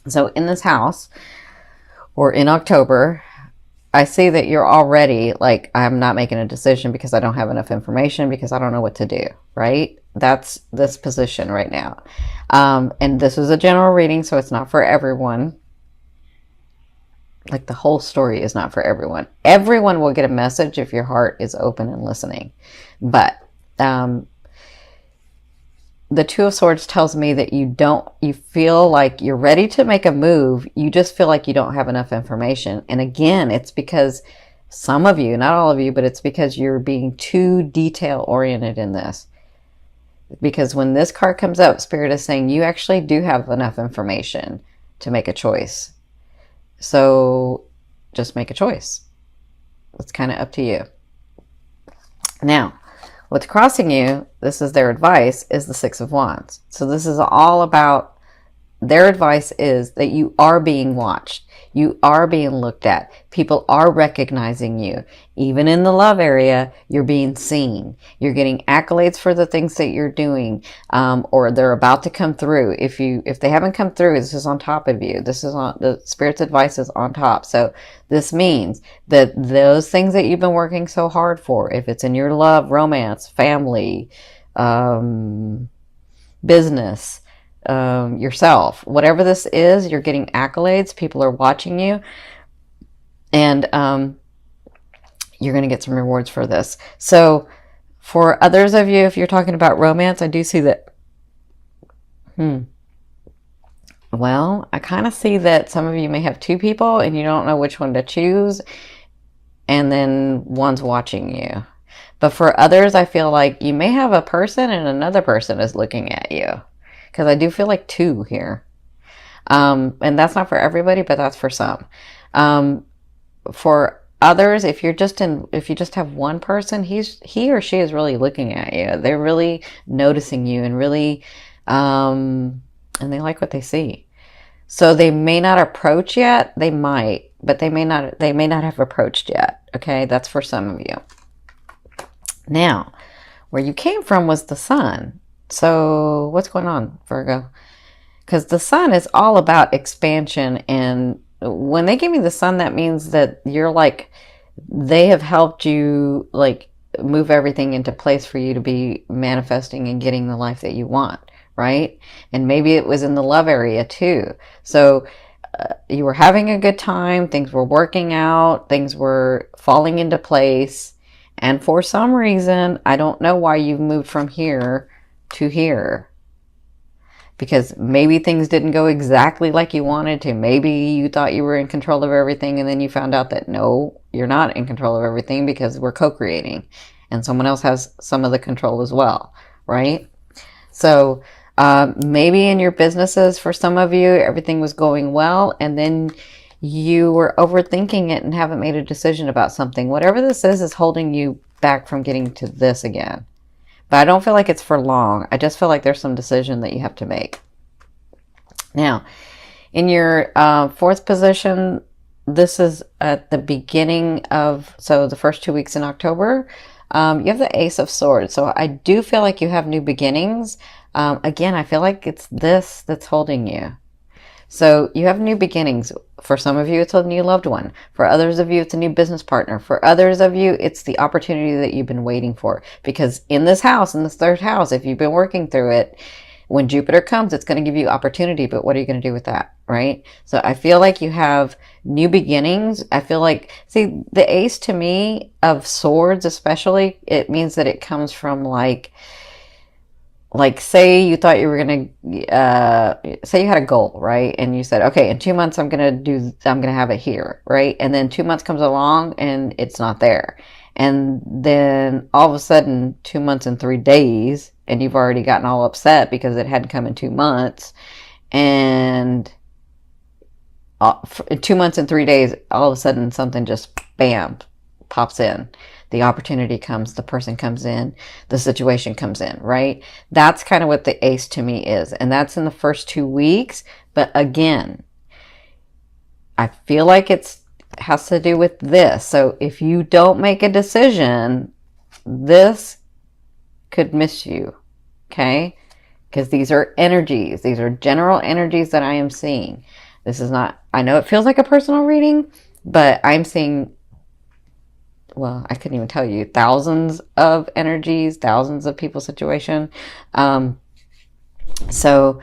So in this house, or in October, I see that you're already like, I'm not making a decision because I don't have enough information, because I don't know what to do, right? That's this position right now. And this is a general reading, so it's not for everyone. Like, the whole story is not for everyone. Everyone will get a message if your heart is open and listening. But the Two of Swords tells me that you feel like you're ready to make a move. You just feel like you don't have enough information. And again, it's because some of you, not all of you, but it's because you're being too detail oriented in this. Because when this card comes up, Spirit is saying you actually do have enough information to make a choice. So just make a choice. It's kind of up to you. Now, what's crossing you, this is their advice, is the Six of Wands. So this is all about, their advice is that you are being watched. You are being looked at. People are recognizing you. Even in the love area, you're being seen. You're getting accolades for the things that you're doing, or they're about to come through. If they haven't come through, this is on top of you. This is on the Spirit's advice is on top. So this means that those things that you've been working so hard for, if it's in your love, romance, family, business, yourself, whatever this is, you're getting accolades. People are watching you, and you're going to get some rewards for this. So for others of you, if you're talking about romance, I do see that well, I kind of see that some of you may have two people and you don't know which one to choose, and then one's watching you. But for others, I feel like you may have a person and another person is looking at you, because I do feel like two here. And that's not for everybody, but that's for some. For others, if you just have one person, he or she is really looking at you. They're really noticing you, and really, and they like what they see. So they may not approach yet. They might, but they may not have approached yet. Okay. That's for some of you. Now, where you came from was the Sun. So what's going on, Virgo? Because the Sun is all about expansion. And when they give me the Sun, that means that you're like, they have helped you like move everything into place for you to be manifesting and getting the life that you want, right? And maybe it was in the love area too. So you were having a good time. Things were working out. Things were falling into place. And for some reason, I don't know why you've moved from here to here, because maybe things didn't go exactly like you wanted to. Maybe you thought you were in control of everything, and then you found out that no, you're not in control of everything, because we're co-creating and someone else has some of the control as well, right? So maybe in your businesses, for some of you, everything was going well, and then you were overthinking it and haven't made a decision about something. Whatever this is holding you back from getting to this again. But I don't feel like it's for long. I just feel like there's some decision that you have to make. Now, in your fourth position, this is at the beginning of, so the first 2 weeks in October, you have the Ace of Swords. So I do feel like you have new beginnings. Again, I feel like it's this that's holding you. So you have new beginnings. For some of you, it's a new loved one. For others of you, it's a new business partner. For others of you, it's the opportunity that you've been waiting for. Because in this house, in this third house, if you've been working through it, when Jupiter comes, it's going to give you opportunity. But what are you going to do with that, right? So I feel like you have new beginnings. I feel like, see, the Ace to me of Swords especially, it means that it comes from like say you thought you were going to, say you had a goal, right? And you said, okay, in 2 months, I'm going to have it here, right? And then 2 months comes along and it's not there. And then all of a sudden, 2 months and 3 days, and you've already gotten all upset because it hadn't come in 2 months. And 2 months and 3 days, all of a sudden something just, bam, pops in. The opportunity comes, the person comes in, the situation comes in, right? That's kind of what the Ace to me is. And that's in the first 2 weeks. But again, I feel like it has to do with this. So if you don't make a decision, this could miss you, okay? Because these are energies. These are general energies that I am seeing. This is not, I know it feels like a personal reading, but I'm seeing, well, I couldn't even tell you, thousands of energies, thousands of people's situation. So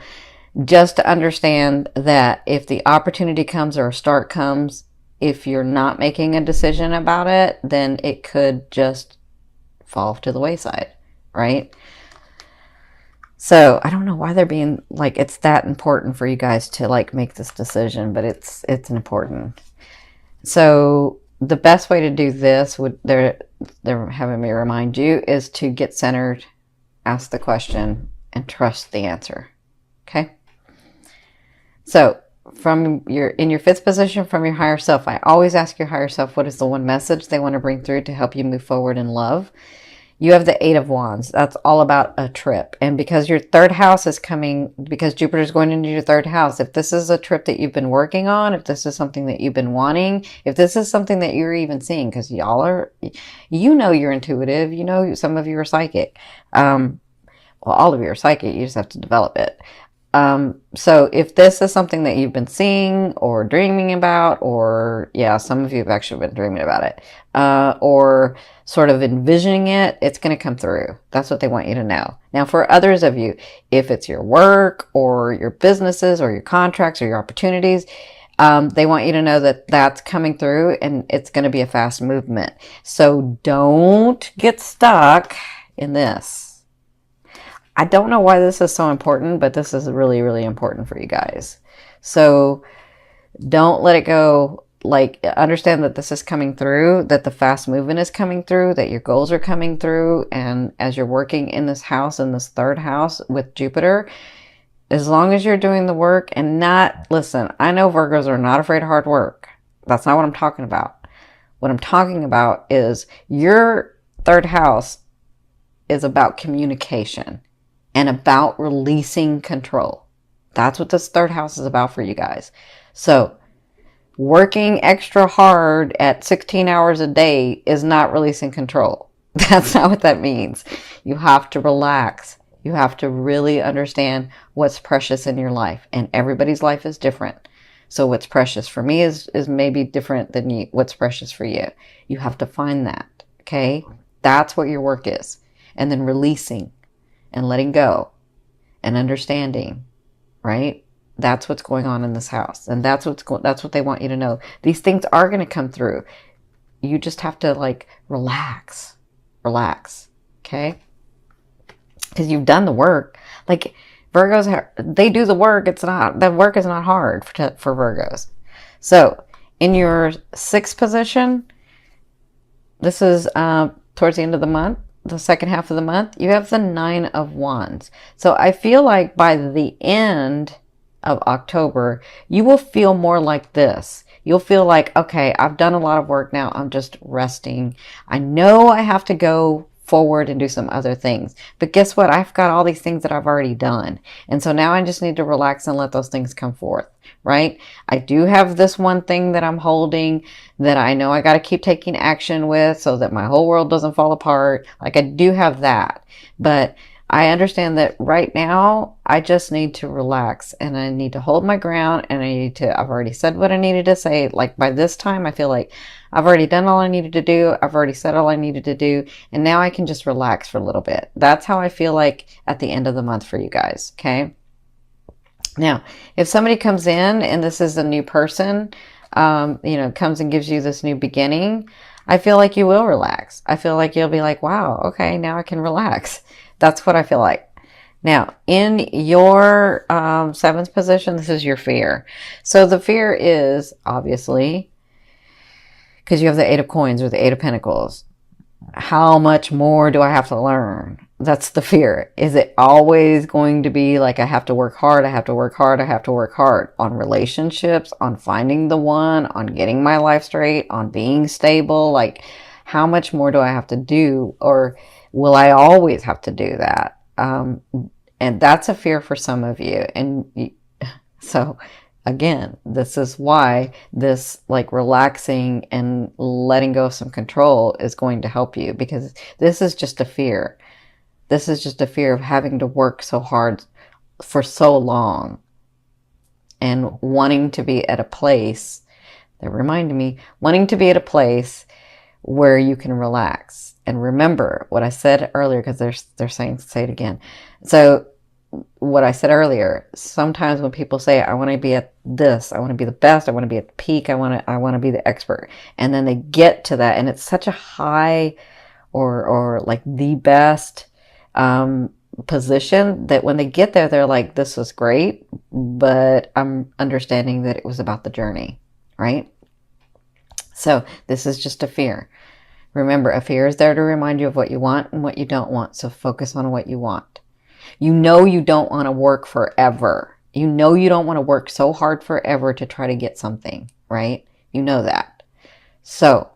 just to understand that if the opportunity comes or a start comes, if you're not making a decision about it, then it could just fall to the wayside, right? So I don't know why they're being like, it's that important for you guys to like make this decision, but it's important. So the best way to do this would, they're having me remind you, is to get centered, ask the question, and trust the answer. Okay. So in your fifth position, from your higher self, I always ask your higher self, what is the one message they want to bring through to help you move forward in love? You have the Eight of Wands. That's all about a trip. And because your third house is coming, because Jupiter's going into your third house, if this is a trip that you've been working on, if this is something that you've been wanting, if this is something that you're even seeing, because y'all are, you know, you're intuitive, you know, some of you are psychic. Well, all of you are psychic. You just have to develop it. So if this is something that you've been seeing or dreaming about, or yeah, some of you have actually been dreaming about it, or sort of envisioning it, it's going to come through. That's what they want you to know. Now, for others of you, if it's your work or your businesses or your contracts or your opportunities, they want you to know that that's coming through and it's going to be a fast movement. So don't get stuck in this. I don't know why this is so important, but this is really, really important for you guys. So don't let it go. Like, understand that this is coming through, that the fast movement is coming through, that your goals are coming through. And as you're working in this house, in this third house with Jupiter, as long as you're doing the work and not, listen, I know Virgos are not afraid of hard work. That's not what I'm talking about. What I'm talking about is your third house is about communication and about releasing control. That's what this third house is about for you guys. So working extra hard at 16 hours a day is not releasing control. That's not what that means. You have to relax. You have to really understand what's precious in your life. And everybody's life is different. So what's precious for me is maybe different than what's precious for you. You have to find that. Okay? That's what your work is. And then releasing and letting go and understanding, right? That's what's going on in this house. And that's what they want you to know. These things are going to come through. You just have to like relax, okay? Because you've done the work. Like Virgos, they do the work. The work is not hard for Virgos. So in your sixth position, this is towards the end of the month, the second half of the month, you have the Nine of Wands. So I feel like by the end of October, you will feel more like this. You'll feel like, okay, I've done a lot of work now. I'm just resting. I know I have to go forward and do some other things. But guess what? I've got all these things that I've already done. And so now I just need to relax and let those things come forth, right? I do have this one thing that I'm holding that I know I got to keep taking action with so that my whole world doesn't fall apart. Like I do have that. But I understand that right now I just need to relax and I need to hold my ground and I've already said what I needed to say. Like by this time, I feel like I've already done all I needed to do. I've already said all I needed to do. And now I can just relax for a little bit. That's how I feel like at the end of the month for you guys. Okay. Now, if somebody comes in and this is a new person, comes and gives you this new beginning, I feel like you will relax. I feel like you'll be like, wow, okay, now I can relax. That's what I feel like. Now, in your seventh position, this is your fear. So the fear is obviously, because you have the Eight of Coins or the Eight of Pentacles, how much more do I have to learn? That's the fear. Is it always going to be like I have to work hard, I have to work hard, I have to work hard on relationships, on finding the one, on getting my life straight, on being stable? Like, how much more do I have to do? Or will I always have to do that? And that's a fear for some of you. And so again, this is why this like relaxing and letting go of some control is going to help you, because this is just a fear. This is just a fear of having to work so hard for so long. and wanting to be at a place, that reminded me, wanting to be at a place where you can relax. And remember what I said earlier, because they're saying, say it again. So what I said earlier, sometimes when people say, I want to be at this, I want to be the best, I want to be at the peak, I want to be the expert. And then they get to that, and it's such a high or like the best position that when they get there, they're like, this was great, but I'm understanding that it was about the journey, right? So this is just a fear. Remember, a fear is there to remind you of what you want and what you don't want. So focus on what you want. You know you don't want to work forever. You know you don't want to work so hard forever to try to get something, right? You know that. So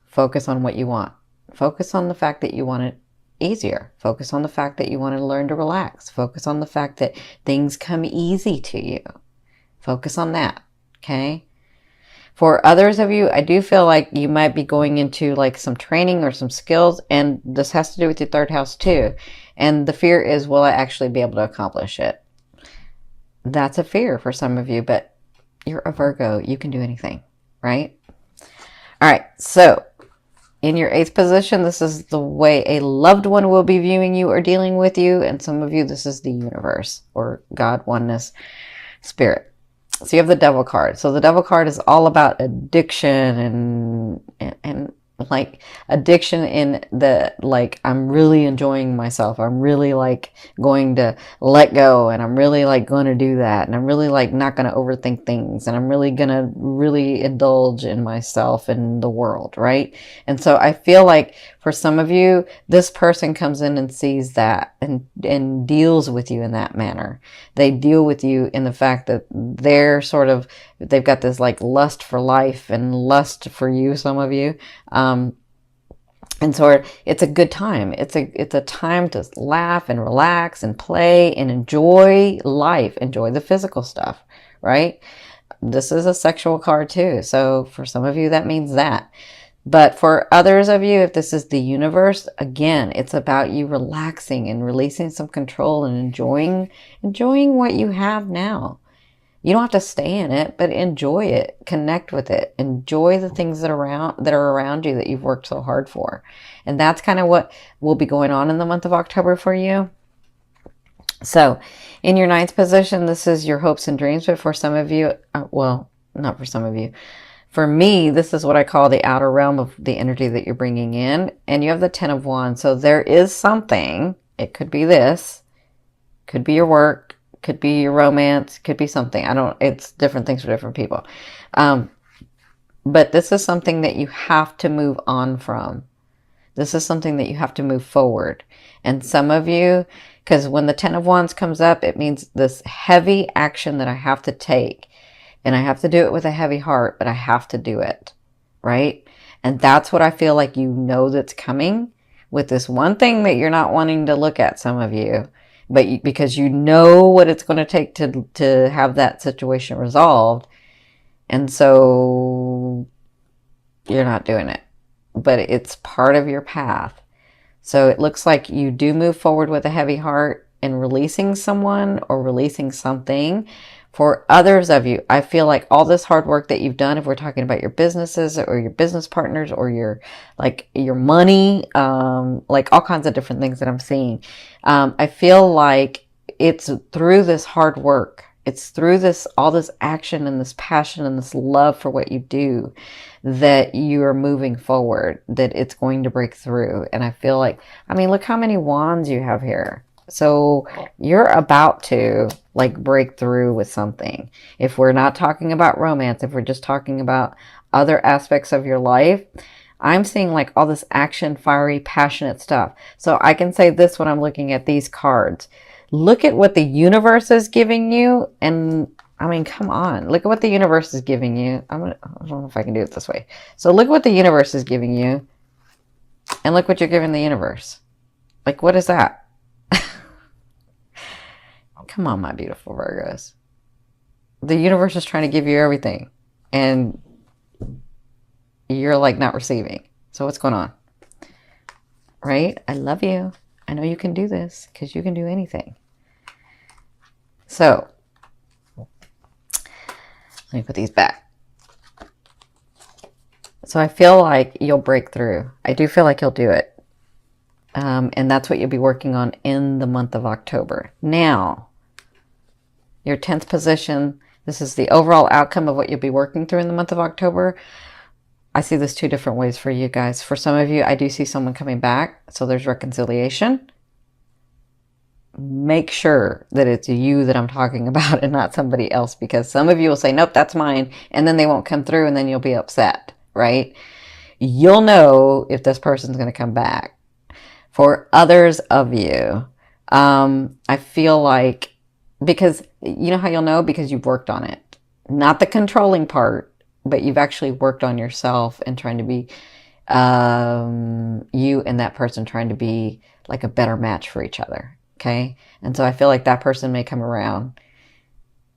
focus on what you want. Focus on the fact that you want it easier. Focus on the fact that you want to learn to relax. Focus on the fact that things come easy to you. Focus on that, okay? For others of you, I do feel like you might be going into like some training or some skills, and this has to do with your third house too. And the fear is, will I actually be able to accomplish it? That's a fear for some of you, but you're a Virgo. You can do anything, right? All right, so in your 8th position, this is the way a loved one will be viewing you or dealing with you. And some of you, this is the universe or God, oneness, spirit. So you have the Devil card. So the Devil card is all about addiction and like addiction in the, like, I'm really enjoying myself. I'm really like going to let go, and I'm really like going to do that. And I'm really like not going to overthink things. And I'm really going to really indulge in myself and the world, right? And so I feel like for some of you, this person comes in and sees that and deals with you in that manner. They deal with you in the fact that they're sort of, they've got this like lust for life and lust for you, some of you. And so it's a good time. It's a time to laugh and relax and play and enjoy life, enjoy the physical stuff, right? This is a sexual card too. So for some of you, that means that. But for others of you, if this is the universe, again, it's about you relaxing and releasing some control and enjoying what you have now. You don't have to stay in it, but enjoy it, connect with it, enjoy the things that are around you that you've worked so hard for. And that's kind of what will be going on in the month of October for you. So in your 9th position, this is your hopes and dreams. But for some of you, well, not for some of you, for me, this is what I call the outer realm of the energy that you're bringing in. And you have the 10 of Wands. So there is something, it could be this, could be your work, could be your romance, could be something. It's different things for different people. But this is something that you have to move on from. This is something that you have to move forward. And some of you, because when the 10 of Wands comes up, it means this heavy action that I have to take. And I have to do it with a heavy heart, but I have to do it, right? And that's what I feel like you know that's coming with this one thing that you're not wanting to look at, some of you. But because you know what it's going to take to have that situation resolved. And so you're not doing it. But it's part of your path. So it looks like you do move forward with a heavy heart in releasing someone or releasing something. For others of you, I feel like all this hard work that you've done, if we're talking about your businesses or your business partners or your money, like all kinds of different things that I'm seeing. I feel like it's through this hard work. It's through all this action and this passion and this love for what you do that you are moving forward, that it's going to break through. And I feel like, I mean, look how many wands you have here. So you're about to like break through with something. If we're not talking about romance, if we're just talking about other aspects of your life, I'm seeing like all this action, fiery, passionate stuff. So I can say this when I'm looking at these cards. Look at what the universe is giving you. And I mean, come on, look at what the universe is giving you. I don't know if I can do it this way. So look at what the universe is giving you and look what you're giving the universe. Like, what is that? Come on, my beautiful Virgos. The universe is trying to give you everything and you're like not receiving. So what's going on? Right? I love you. I know you can do this because you can do anything. So Let me put these back. So I feel like you'll break through. I do feel like you'll do it. And that's what you'll be working on in the month of October. Now, your 10th position, this is the overall outcome of what you'll be working through in the month of October. I see this two different ways for you guys. For some of you, I do see someone coming back, so there's reconciliation. Make sure that it's you that I'm talking about and not somebody else, because some of you will say, nope, that's mine, and then they won't come through, and then you'll be upset, right? You'll know if this person's going to come back. For others of you, I feel like, because you know how you'll know? Because you've worked on it. Not the controlling part, but you've actually worked on yourself and trying to be, you and that person trying to be like a better match for each other. Okay. And so I feel like that person may come around.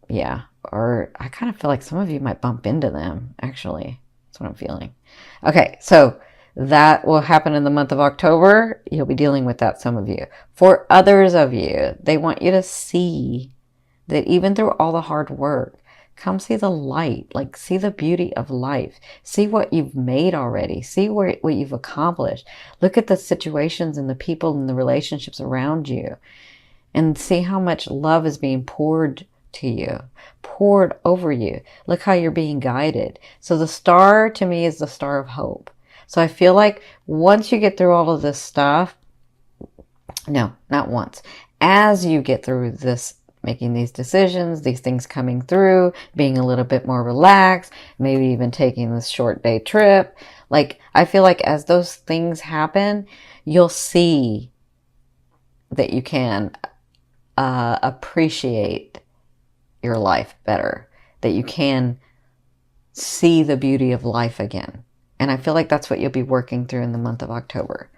Yeah. Or I kind of feel like some of you might bump into them, actually. That's what I'm feeling. Okay. So that will happen in the month of October. You'll be dealing with that, some of you. For others of you, they want you to see that even through all the hard work, come see the light, like see the beauty of life. See what you've made already. See what you've accomplished. Look at the situations and the people and the relationships around you, and see how much love is being poured to you, poured over you. Look how you're being guided. So the star to me is the star of hope. So I feel like once you get through all of this stuff, no, not once, as you get through this, making these decisions, these things coming through, being a little bit more relaxed, maybe even taking this short day trip. Like, I feel like as those things happen, you'll see that you can appreciate your life better, that you can see the beauty of life again. And I feel like that's what you'll be working through in the month of October.